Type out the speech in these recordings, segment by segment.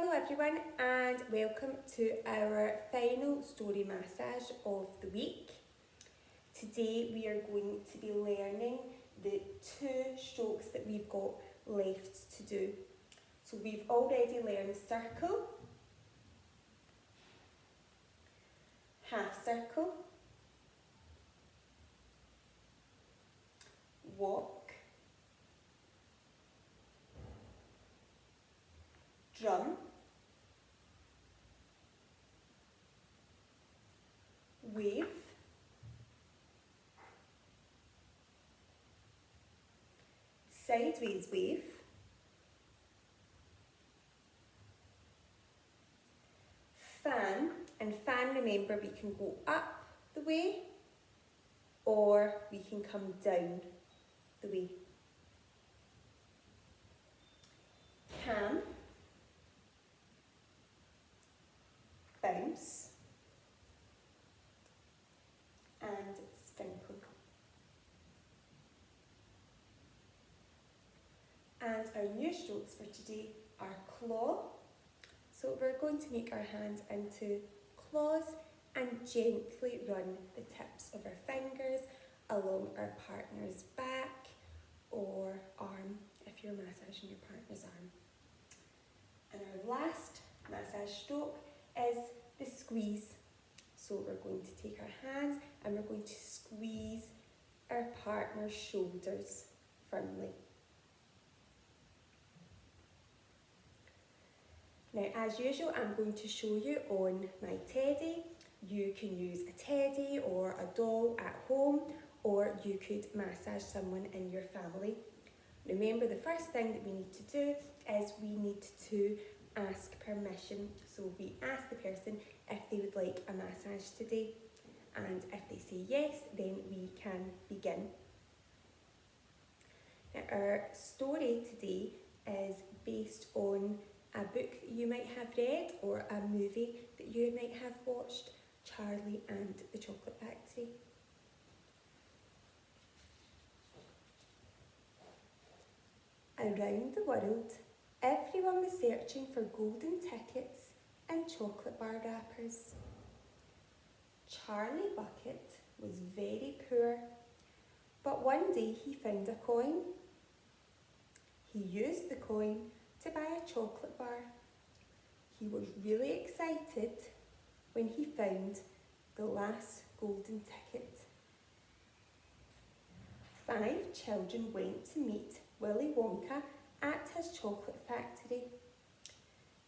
Hello everyone and welcome to our final story massage of the week. Today we are going to be learning the 2 strokes that we've got left to do. So we've already learned circle, half circle, walk, drum, wave, sideways wave, fan, and fan, remember, we can go up the way or we can come down the way. Cam, bounce, and sprinkle. And our new strokes for today are claw. So we're going to make our hands into claws and gently run the tips of our fingers along our partner's back or arm if you're massaging your partner's arm. And our last massage stroke is the squeeze. So we're going to take our hands and we're going to squeeze our partner's shoulders firmly. Now, as usual, I'm going to show you on my teddy. You can use a teddy or a doll at home, or you could massage someone in your family. Remember, the first thing that we need to do is we need to ask permission. So we ask the person if they would like a massage today, and if they say yes, then we can begin. Now, our story today is based on a book that you might have read or a movie that you might have watched, Charlie and the Chocolate Factory. Around the world, everyone was searching for golden tickets and chocolate bar wrappers. Charlie Bucket was very poor, but one day he found a coin. He used the coin to buy a chocolate bar. He was really excited when he found the last golden ticket. 5 children went to meet Willy Wonka at his chocolate factory.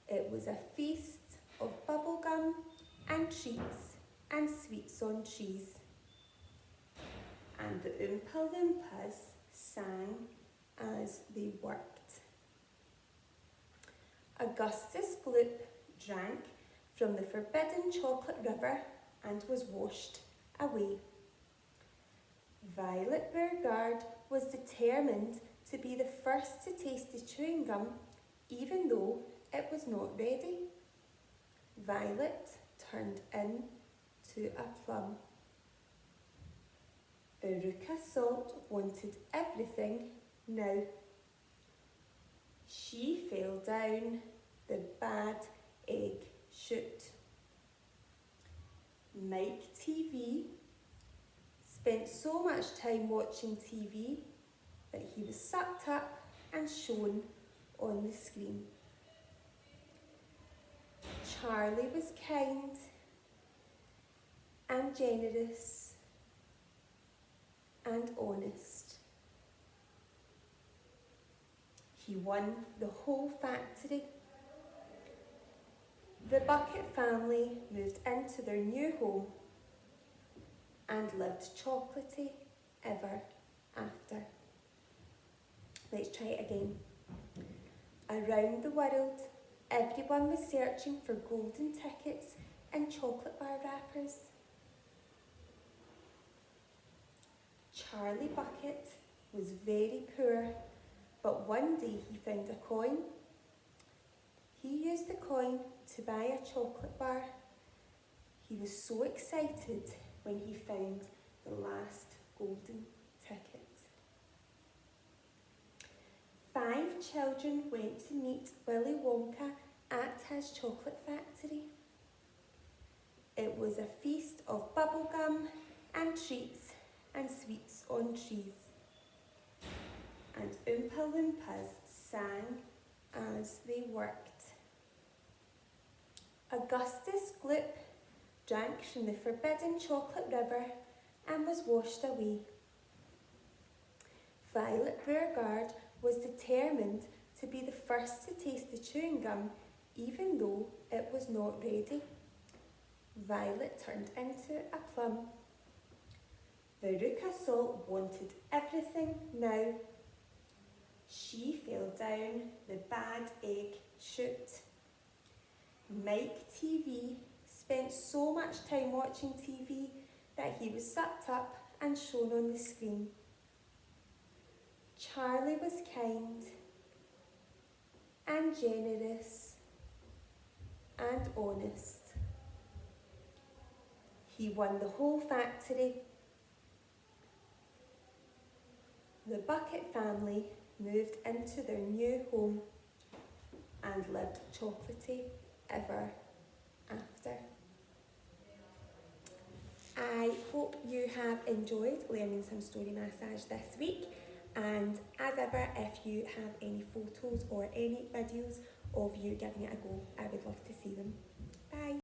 It was a feast of bubblegum and treats and sweets on cheese. And the Oompa Loompas sang as they worked. Augustus Gloop drank from the forbidden chocolate river and was washed away. Violet Beauregarde was determined to be the first to taste the chewing gum, even though it was not ready. Violet turned into a plum. Veruca Salt wanted everything now. She fell down the bad egg chute. Mike TV spent so much time watching TV that he was sucked up and shown on the screen. Charlie was kind and generous and honest. He won the whole factory. The Bucket family moved into their new home and lived chocolatey ever after. Let's try it again. Around the world, everyone was searching for golden tickets and chocolate bar wrappers. Charlie Bucket was very poor, but one day he found a coin. He used the coin to buy a chocolate bar. He was so excited when he found the last golden ticket. 5 children went to meet Willy Wonka at Santa's chocolate factory. It was a feast of bubblegum and treats and sweets on trees. And Oompa Loompas sang as they worked. Augustus Gloop drank from the forbidden chocolate river and was washed away. Violet Beauregarde was determined to be the first to taste the chewing gum, even though it was not ready. Violet turned into a plum. Veruca Salt wanted everything now. She fell down the bad egg chute. Mike TV spent so much time watching TV that he was sucked up and shown on the screen. Charlie was kind and generous and honest. He won the whole factory. The Bucket family moved into their new home and lived chocolatey ever after. I hope you have enjoyed learning some story massage this week, and as ever, if you have any photos or any videos of you giving it a go, I would love to see them.